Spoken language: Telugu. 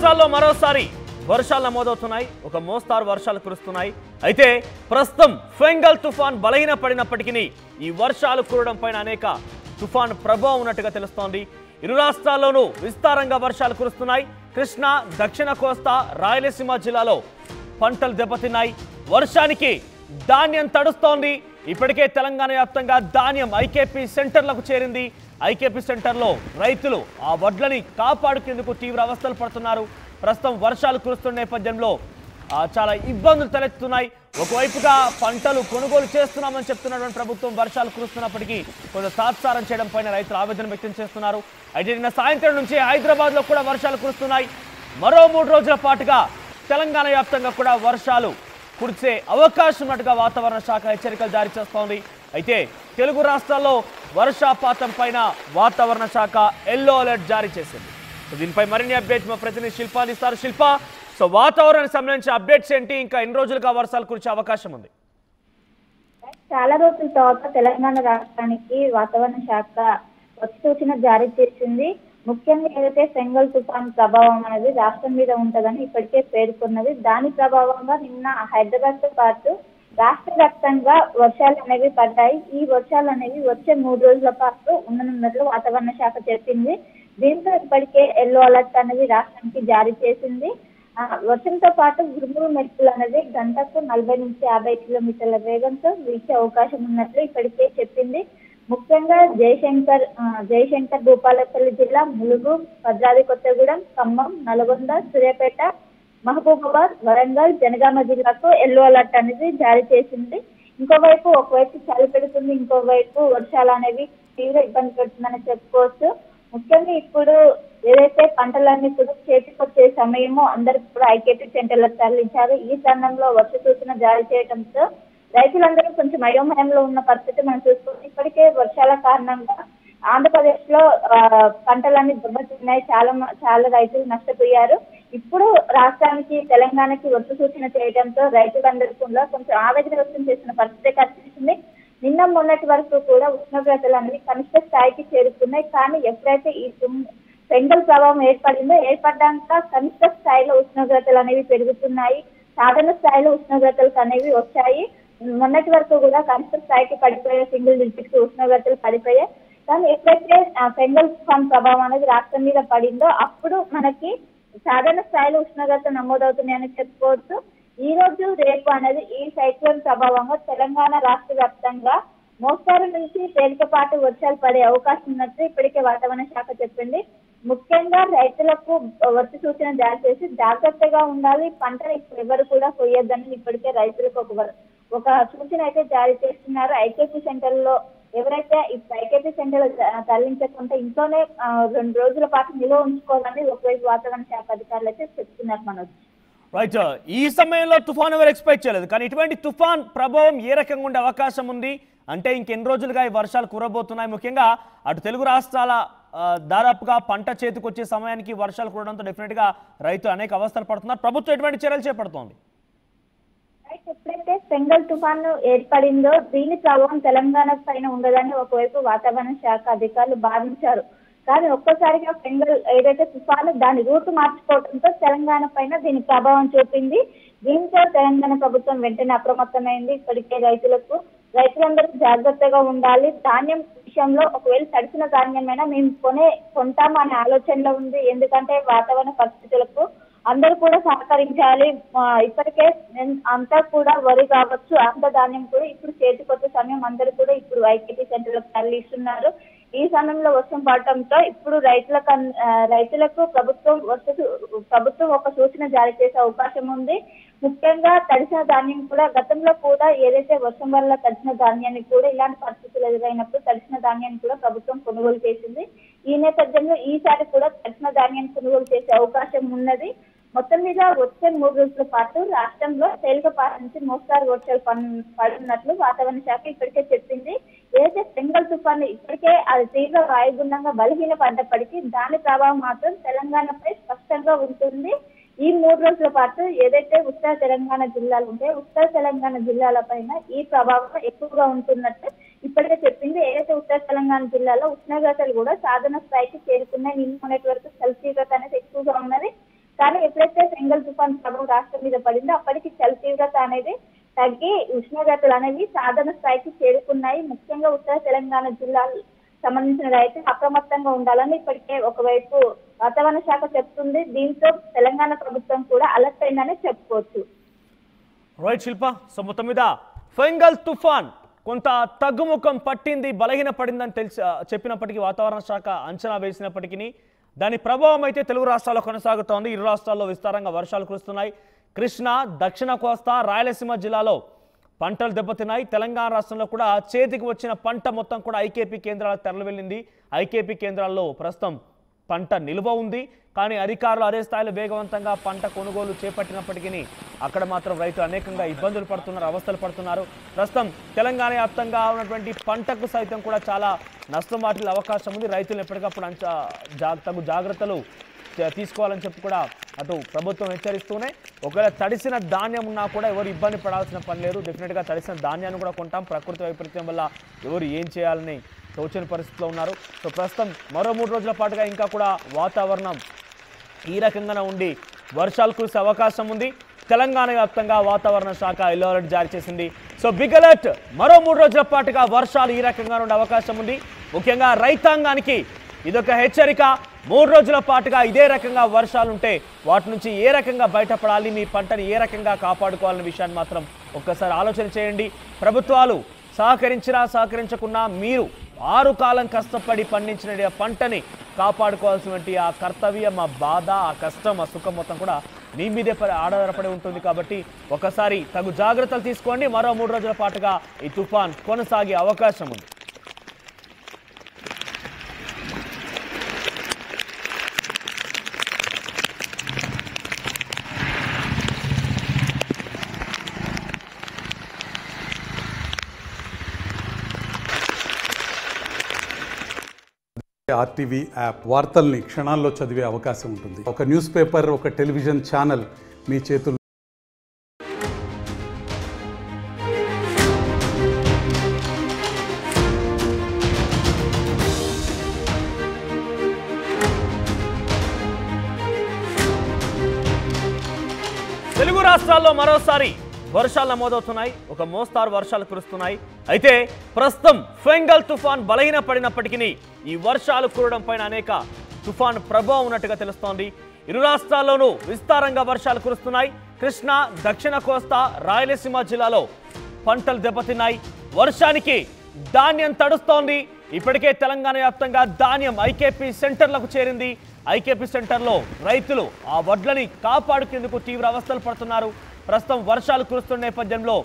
రాష్ట్రాల్లో మరోసారి వర్షాలు నమోదవుతున్నాయి. ఒక మోస్తారు వర్షాలు కురుస్తున్నాయి. అయితే ప్రస్తుతం ఫెంగల్ తుఫాన్ బలహీనపడినప్పటికీ ఈ వర్షాలు కురవడం పైన అనేక తుఫాన్ ప్రభావం ఉన్నట్టుగా తెలుస్తోంది. ఇరు రాష్ట్రాల్లోనూ విస్తారంగా వర్షాలు కురుస్తున్నాయి. కృష్ణా, దక్షిణ కోస్తా, రాయలసీమ జిల్లాలో పంటలు దెబ్బతిన్నాయి. వర్షానికి ధాన్యం తడుస్తోంది. ఇప్పటికే తెలంగాణ వ్యాప్తంగా ధాన్యం ఐకేపీ సెంటర్లకు చేరింది. ఐకేపీ సెంటర్లో రైతులు ఆ వడ్లని కాపాడుకేందుకు తీవ్ర అవస్థలు పడుతున్నారు. ప్రస్తుతం వర్షాలు కురుస్తున్న నేపథ్యంలో చాలా ఇబ్బందులు తలెత్తుతున్నాయి. ఒకవైపుగా పంటలు కొనుగోలు చేస్తున్నామని చెప్తున్నటువంటి ప్రభుత్వం వర్షాలు కురుస్తున్నప్పటికీ కొంత తాత్సారం చేయడం పైన రైతులు ఆవేదన వ్యక్తం చేస్తున్నారు. అయితే నిన్న సాయంత్రం నుంచి హైదరాబాద్లో కూడా వర్షాలు కురుస్తున్నాయి. మరో 3 రోజుల పాటుగా తెలంగాణ వ్యాప్తంగా కూడా వర్షాలు కురిసే అవకాశం ఉన్నట్టుగా వాతావరణ శాఖ హెచ్చరికలు జారీ చేస్తోంది. అయితే తెలుగు రాష్ట్రాల్లో వర్షపాతం పైన వాతావరణ శాఖ ఎల్లో అలర్ట్ జారీ చేసింది. దీనిపై మరిన్ని అప్డేట్స్ మా ప్రతినిధి శిల్ప అందిస్తారు. శిల్ప, సో వాతావరణానికి సంబంధించిన అప్డేట్స్ ఏంటి? ఇంకా ఎన్ని రోజులుగా వర్షాలు కురిసే అవకాశం ఉంది? చాలా రోజుల తర్వాత తెలంగాణ రాష్ట్రానికి వాతావరణ శాఖ సూచన జారీ చేసింది. ముఖ్యంగా ఏదైతే ఫెంగల్ తుఫాన్ ప్రభావం అనేది రాష్ట్రం మీద ఉంటుందని ఇప్పటికే పేర్కొన్నది. దాని ప్రభావంగా నిన్న హైదరాబాద్ తో పాటు రాష్ట్ర వ్యాప్తంగా వర్షాలు అనేవి పడ్డాయి. ఈ వర్షాలు అనేవి వచ్చే 3 రోజుల పాటు ఉండనున్నట్లు వాతావరణ శాఖ చెప్పింది. దీంతో ఇప్పటికే ఎల్లో అలర్ట్ అనేది రాష్ట్రానికి జారీ చేసింది. వర్షంతో పాటు ఉరుములు మెరుపులు అనేది గంటకు 40 నుంచి 50 కిలోమీటర్ల వేగంతో వీచే అవకాశం ఉన్నట్లు ఇప్పటికే చెప్పింది. ముఖ్యంగా జయశంకర్ భూపాలపల్లి జిల్లా, ములుగు, భద్రాద్రి కొత్తగూడెం, ఖమ్మం, నల్గొండ, సూర్యాపేట, మహబూబాబాద్, వరంగల్, జనగామ జిల్లాకు ఎల్లో అలర్ట్ అనేది జారీ చేసింది. ఒకవైపు చలి పెడుతుంది, ఇంకోవైపు వర్షాలు అనేవి తీవ్ర ఇబ్బంది పెడుతుందని చెప్పుకోవచ్చు. ముఖ్యంగా ఇప్పుడు ఏదైతే పంటలన్నీ కూడా చేతికొచ్చే సమయమో అందరికి కూడా ఐకేపీ సెంటర్లకు తరలించారు. ఈ తరుణంలో వర్ష సూచన జారీ చేయడంతో రైతులందరూ కొంచెం అయోమయంలో ఉన్న పరిస్థితి మనం చూసుకుంటాం. ఇప్పటికే వర్షాల కారణంగా ఆంధ్రప్రదేశ్ లో పంటలన్నీ దెబ్బతిన్నాయి. చాలా రైతులు నష్టపోయారు. ఇప్పుడు రాష్ట్రానికి, తెలంగాణకి వర్ష సూచన చేయడంతో రైతులందరూ కూడా కొంచెం ఆవేదన వ్యక్తం చేసిన పరిస్థితి కనిపిస్తుంది. నిన్న మొన్నటి వరకు కూడా ఉష్ణోగ్రతలు అనేవి కనిష్ట స్థాయికి చేరుకున్నాయి. కానీ ఎప్పుడైతే ఈ ఫెంగల్ ప్రభావం ఏర్పడ్డాక కనిష్ట స్థాయిలో ఉష్ణోగ్రతలు అనేవి పెరుగుతున్నాయి. సాధారణ స్థాయిలో ఉష్ణోగ్రతలు అనేవి వచ్చాయి. మొన్నటి వరకు కూడా కనిష్ట స్థాయికి పడిపోయే సింగిల్ డిజిట్ ఉష్ణోగ్రతలు పడిపోయాయి. కానీ ఎప్పుడైతే ఫెంగల్ తుఫాన్ ప్రభావం అనేది రాష్ట్రం మీద పడిందో అప్పుడు మనకి సాధారణ స్థాయిలో ఉష్ణోగ్రత నమోదవుతున్నాయని చెప్పుకోవచ్చు. ఈ రోజు రేపు అనేది ఈ సైక్లోన్ ప్రభావంగా తెలంగాణ రాష్ట్ర వ్యాప్తంగా మోస్తారు నుంచి తేలికపాటి వర్షాలు పడే అవకాశం ఉన్నట్టు ఇప్పటికే వాతావరణ శాఖ చెప్పింది. ముఖ్యంగా రైతులకు వర్ష సూచన జారీ చేసి జాగ్రత్తగా ఉండాలి, పంటలు ఎవరు కూడా కొయ్యొద్దని ఇప్పటికే రైతులకు ఒక సూచన అయితే జారీ చేస్తున్నారు. ఐకేపీ సెంటర్ లో ఎవరైతే ఐకేపీ సెంటర్ తరలించకుండా ఇంట్లోనే 2 రోజుల పాటు నిల్వ ఉంచుకోవాలని ఒకవైపు వాతావరణ శాఖ అధికారులు అయితే చెప్తున్నారు. మనోజ్, రైట్, ఈ సమయంలో తుఫాన్ ఎవరు ఎక్స్పెక్ట్ చేయలేదు. కానీ ఇటువంటి తుఫాన్ ప్రభావం ఏ రకంగా ఉండే అవకాశం ఉంది అంటే ఇంకెన్ని రోజులుగా ఈ వర్షాలు కురబోతున్నాయి? ముఖ్యంగా అటు తెలుగు రాష్ట్రాల దాదాపుగా పంట చేతికి వచ్చే సమయానికి వర్షాలు కురవడంతో డెఫినెట్ గా రైతులు అనేక అవస్థలు పడుతున్నారు. ప్రభుత్వం ఎటువంటి చర్యలు చేపడుతోంది? ఎప్పుడైతే ఫెంగల్ తుఫాను ఏర్పడిందో దీని ప్రభావం తెలంగాణ పైన ఉండదని ఒకవైపు వాతావరణ శాఖ అధికారులు భావించారు. కానీ ఒక్కసారిగా ఫెంగల్ ఏదైతే తుఫాను దాని రూట్ మార్చుకోవడంతో తెలంగాణ పైన దీని ప్రభావం చూపింది. దీంతో తెలంగాణ ప్రభుత్వం వెంటనే అప్రమత్తమైంది. ఇప్పటికే రైతులందరూ జాగ్రత్తగా ఉండాలి. ధాన్యం విషయంలో ఒకవేళ తడిసిన ధాన్యమైనా మేము కొంటాము అనే ఆలోచనలో ఉంది. ఎందుకంటే వాతావరణ పరిస్థితులకు అందరూ కూడా సహకరించాలి. ఇప్పటికే అంతా కూడా వరి కావచ్చు, అంత ధాన్యం కూడా ఇప్పుడు చేతికొచ్చే సమయం అందరూ కూడా ఇప్పుడు ఐకేపీ సెంటర్లకు తరలిస్తున్నారు. ఈ సమయంలో వర్షం పడటంతో ఇప్పుడు రైతులకు ప్రభుత్వం ఒక సూచన జారీ చేసే అవకాశం ఉంది. ముఖ్యంగా తడిసిన ధాన్యం కూడా గతంలో కూడా ఏదైతే వర్షం వల్ల తడిసిన ధాన్యాన్ని కూడా ఇలాంటి పరిస్థితులు ఎదురైనప్పుడు తడిసిన ధాన్యాన్ని కూడా ప్రభుత్వం కొనుగోలు చేసింది. ఈ నేపథ్యంలో ఈసారి కూడా తడిసిన ధాన్యాన్ని కొనుగోలు చేసే అవకాశం ఉన్నది. మొత్తం మీద వచ్చే 3 రోజుల పాటు రాష్ట్రంలో తేలికపాటి నుంచి మోస్తారు వర్షాలు పడుతున్నట్లు వాతావరణ శాఖ ఇప్పటికే చెప్పింది. ఏదైతే ఫెంగల్ తుఫాను ఇప్పటికే అది తీవ్ర వాయుగుండంగా బలహీనపడ్డప్పటికీ దాని ప్రభావం మాత్రం తెలంగాణపై స్పష్టంగా ఉంటుంది. ఈ 3 రోజుల పాటు ఏదైతే ఉత్తర తెలంగాణ జిల్లాలు ఉంటాయో ఉత్తర తెలంగాణ జిల్లాల పైన ఈ ప్రభావం ఎక్కువగా ఉంటున్నట్టు ఇప్పటికే చెప్పింది. ఏదైతే ఉత్తర తెలంగాణ జిల్లాలో ఉష్ణోగ్రతలు కూడా సాధారణ స్థాయికి చేరుకున్నాయి. నిన్న మొన్నటి వరకు చలి తీవ్రత అనేది ఎక్కువగా ఉన్నది. కానీ ఎప్పుడైతే ఫెంగల్ తుఫాన్ ప్రభావం రాష్ట్రం మీద పడిందో అప్పటికి చలి తీవ్రత అనేది తగ్గి ఉష్ణోగ్రతలు అనేవి సాధారణ స్థాయికి చేరుకున్నాయి. ముఖ్యంగా ఉత్తర తెలంగాణ జిల్లాలు సంబంధించిన రైతులు అప్రమత్తంగా ఉండాలని ఇప్పటికే ఒకవైపు వాతావరణ శాఖ చెప్తుంది. దీంతో తెలంగాణ ప్రభుత్వం కూడా అలర్ట్ అయిందని చెప్పుకోవచ్చు. రైట్ శిల్ప, సో మొత్తం మీద ఫెంగల్ తుఫాన్ కొంత తగ్గుముఖం పట్టింది, బలహీన పడిందని చెప్పినప్పటికీ వాతావరణ శాఖ అంచనా వేసినప్పటికీ దాని ప్రభావం అయితే తెలుగు రాష్ట్రాల్లో కొనసాగుతోంది. ఇరు రాష్ట్రాల్లో విస్తారంగా వర్షాలు కురుస్తున్నాయి. కృష్ణా, దక్షిణ కోస్తా, రాయలసీమ జిల్లాలో పంటలు దెబ్బతిన్నాయి. తెలంగాణ రాష్ట్రంలో కూడా చేతికి వచ్చిన పంట మొత్తం కూడా ఐకేపీ కేంద్రాలకు తరలి వెళ్ళింది. ఐకేపీ కేంద్రాల్లో ప్రస్తుతం పంట నిల్వ ఉంది. కానీ అధికారులు అదే స్థాయిలో వేగవంతంగా పంట కొనుగోలు చేపట్టినప్పటికీ అక్కడ మాత్రం రైతులు అనేకంగా ఇబ్బందులు పడుతున్నారు, అవస్థలు పడుతున్నారు. ప్రస్తుతం తెలంగాణ వ్యాప్తంగా ఉన్నటువంటి పంటకు సైతం కూడా చాలా నష్టం వాటిల్లే అవకాశం ఉంది. రైతులు ఎప్పటికప్పుడు తగు జాగ్రత్తలు తీసుకోవాలని చెప్పి కూడా అటు ప్రభుత్వం హెచ్చరిస్తూనే, ఒకవేళ తడిసిన ధాన్యం ఉన్నా కూడా ఎవరు ఇబ్బంది పడాల్సిన పని లేదు. డెఫినెట్గా తడిసిన ధాన్యాన్ని కూడా కొంటాం. ప్రకృతి వైపరీత్యం వల్ల ఎవరు ఏం చేయాలని తోచని పరిస్థితిలో ఉన్నారు. సో ప్రస్తుతం మరో 3 రోజుల పాటుగా ఇంకా కూడా వాతావరణం ఈ రకంగానే ఉండి వర్షాలు కురిసే అవకాశం ఉంది. తెలంగాణ వ్యాప్తంగా వాతావరణ శాఖ ఎల్లో అలర్ట్ జారీ చేసింది. సో బిగ్ అలర్ట్, మరో 3 రోజుల పాటుగా వర్షాలు ఈ రకంగా ఉండే అవకాశం ఉంది. ముఖ్యంగా రైతాంగానికి ఇదొక హెచ్చరిక. 3 రోజుల పాటుగా ఇదే రకంగా వర్షాలుంటే వాటి నుంచి ఏ రకంగా బయటపడాలి, మీ పంటని ఏ రకంగా కాపాడుకోవాలనే విషయాన్ని మాత్రం ఒక్కసారి ఆలోచన చేయండి. ప్రభుత్వాలు సహకరించినా సహకరించకున్నా మీరు 6 కాలం కష్టపడి పండించిన పంటని కాపాడుకోవాల్సినటువంటి ఆ కర్తవ్యం, ఆ బాధ, ఆ కష్టం, ఆ సుఖం మొత్తం కూడా మీ మీదే ఆధారపడి ఉంటుంది. కాబట్టి ఒకసారి తగు జాగ్రత్తలు తీసుకోండి. మరో 3 రోజుల పాటుగా ఈ తుఫాన్ కొనసాగే అవకాశం ఉంది. ఆర్టీవీ యాప్ వార్తల్ని క్షణాల్లో చదివే అవకాశం ఉంటుంది. ఒక న్యూస్ పేపర్, ఒక టెలివిజన్ ఛానల్ మీ చేతుల్లో. తెలుగు రాష్ట్రాల్లో మరోసారి వర్షాలు నమోదవుతున్నాయి. ఒక మోస్తారు వర్షాలు కురుస్తున్నాయి. అయితే ప్రస్తుతం ఫెంగల్ తుఫాన్ బలహీన పడినప్పటికీ ఈ వర్షాలు కురవడం పైన అనేక తుఫాన్ ప్రభావం ఉన్నట్టుగా తెలుస్తోంది. ఇరు రాష్ట్రాల్లోనూ విస్తారంగా వర్షాలు కురుస్తున్నాయి. కృష్ణా, దక్షిణ కోస్తా, రాయలసీమ జిల్లాలో పంటలు దెబ్బతిన్నాయి. వర్షానికి ధాన్యం తడుస్తోంది. ఇప్పటికే తెలంగాణ వ్యాప్తంగా ధాన్యం ఐకేపీ సెంటర్లకు చేరింది. ఐకేపీ సెంటర్లో రైతులు ఆ వడ్లని కాపాడుకేందుకు తీవ్ర అవస్థలు పడుతున్నారు. ప్రస్తుతం వర్షాలు కురుస్తున్న నేపథ్యంలో